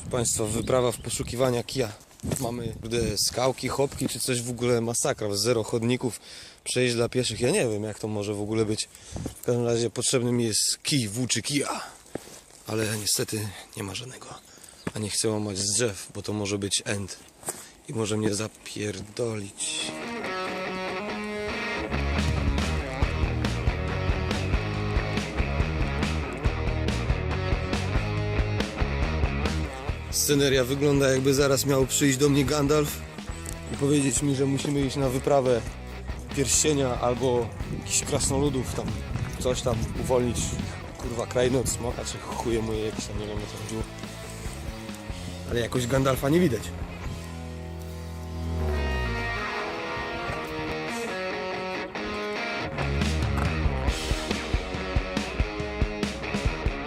Proszę Państwa, wyprawa w poszukiwania kija. Mamy skałki, chopki czy coś, w ogóle masakra, zero chodników, przejść dla pieszych, ja nie wiem jak to może w ogóle być. W każdym razie potrzebny mi jest kij, włóczy kija, ale niestety nie ma żadnego. A nie chcę łamać z drzew, bo to może być end i może mnie zapierdolić. Sceneria wygląda, jakby zaraz miał przyjść do mnie Gandalf i powiedzieć mi, że musimy iść na wyprawę pierścienia albo jakichś krasnoludów tam, coś tam uwolnić, kurwa, krainę od smoka, czy chuje moje jakieś tam, nie wiem o co chodziło. Ale jakoś Gandalfa nie widać.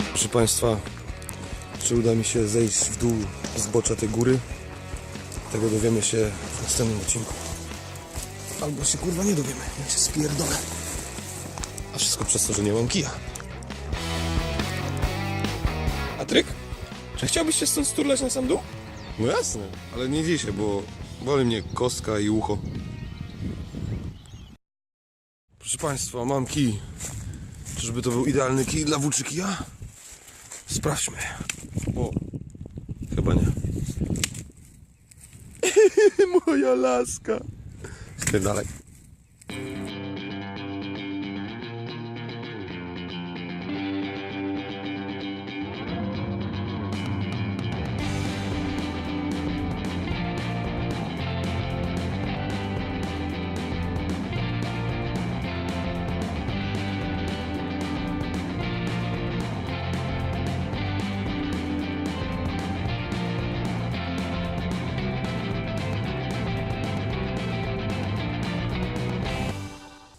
Proszę Państwa, czy uda mi się zejść w dół zbocza tej góry? Tego dowiemy się w następnym odcinku. Albo się kurwa nie dowiemy, jak się spierdolę. A wszystko przez to, że nie mam kija. Patryk? Czy chciałbyś się stąd sturlać na sam dół? No jasne, ale nie dzisiaj, bo boli mnie kostka i ucho. Proszę Państwa, mam kij. Czyżby to był idealny kij dla włóczy kija? Sprawdźmy. O, chyba nie. Moja laska. Spierdalaj.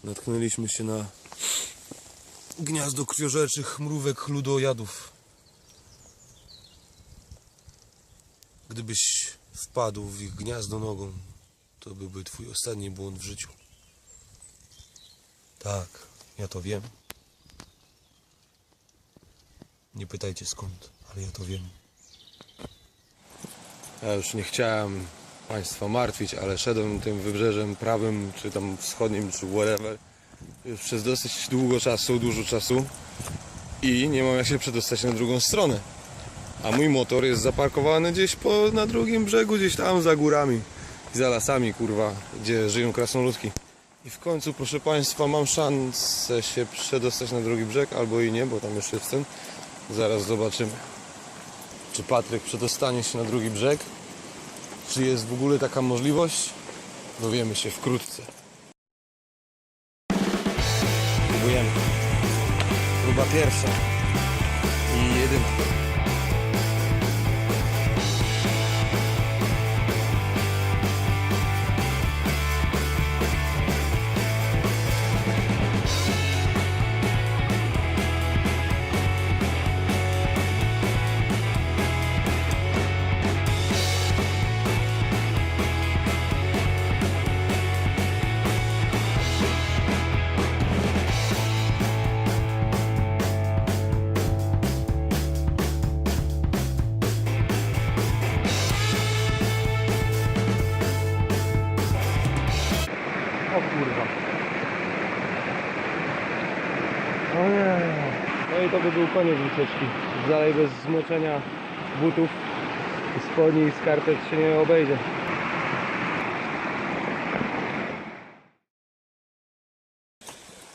Natknęliśmy się na gniazdo krwiożerczych mrówek ludojadów. Gdybyś wpadł w ich gniazdo nogą, to byłby twój ostatni błąd w życiu. Tak, ja to wiem. Nie pytajcie skąd, ale ja to wiem. Ja już nie chciałem Państwa martwić, ale szedłem tym wybrzeżem prawym, czy tam wschodnim, czy whatever, już przez dosyć dużo czasu i nie mam jak się przedostać na drugą stronę. A mój motor jest zaparkowany gdzieś na drugim brzegu, gdzieś tam za górami i za lasami, kurwa, gdzie żyją krasnoludki. I w końcu, proszę Państwa, mam szansę się przedostać na drugi brzeg, albo i nie, bo tam jeszcze jestem. Zaraz zobaczymy, czy Patryk przedostanie się na drugi brzeg. Czy jest w ogóle taka możliwość? Dowiemy się wkrótce. Próbujemy. Próba pierwsza i jedyna. O kurwa. O nie. No i to by był koniec wycieczki. Dalej bez zmoczenia butów i spodni i skarpet się nie obejdzie.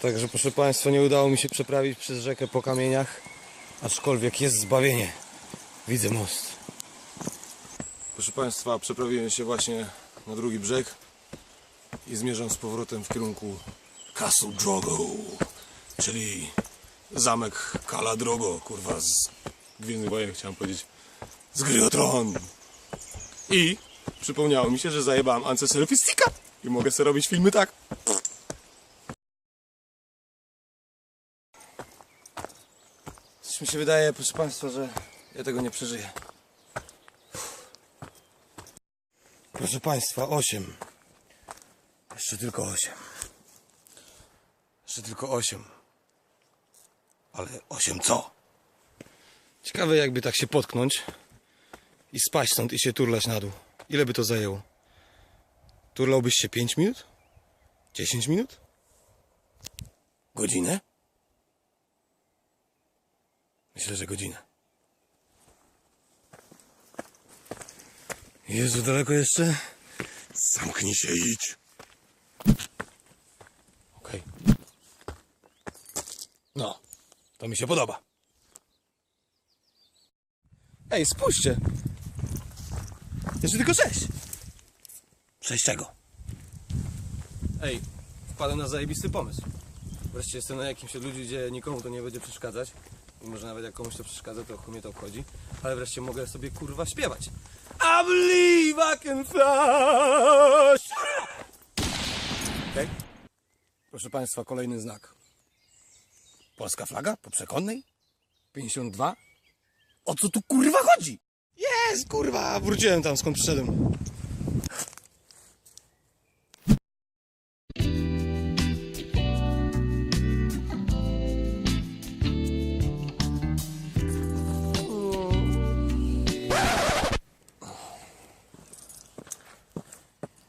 Także proszę Państwa, nie udało mi się przeprawić przez rzekę po kamieniach, aczkolwiek jest zbawienie. Widzę most. Proszę Państwa, przeprawiłem się właśnie na drugi brzeg i zmierzam z powrotem w kierunku Castle Drogo, czyli zamek Khal Drogo, kurwa, z Gwiezdnych Wojen, chciałem powiedzieć, z Gry o Tron. I przypomniało mi się, że zajebałem Ance selfie sticka i mogę sobie robić filmy tak. Coś mi się wydaje, proszę Państwa, że ja tego nie przeżyję. Proszę Państwa, 8. Jeszcze tylko 8. Jeszcze tylko 8. Ale 8 co? Ciekawe, jakby tak się potknąć i spaść stąd i się turlać na dół. Ile by to zajęło? Turlałbyś się 5 minut? 10 minut? Godzinę? Myślę, że godzinę. Jezu, daleko jeszcze? Zamknij się i idź. Okej. No, to mi się podoba. Ej, spójrzcie. Jeszcze tylko 6. 6 czego? Ej, wpadłem na zajebisty pomysł. Wreszcie jestem na jakimś od ludzi, gdzie nikomu to nie będzie przeszkadzać. I może nawet jak komuś to przeszkadza, to chuj mnie to obchodzi. Ale wreszcie mogę sobie kurwa śpiewać. I believe I can fly. Okej? Proszę Państwa, kolejny znak. Polska flaga po przekonnej? 52? O co tu kurwa chodzi? Jest kurwa! Wróciłem tam skąd przyszedłem.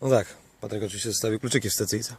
No tak, Patryk oczywiście zostawił kluczyki w stacyjce.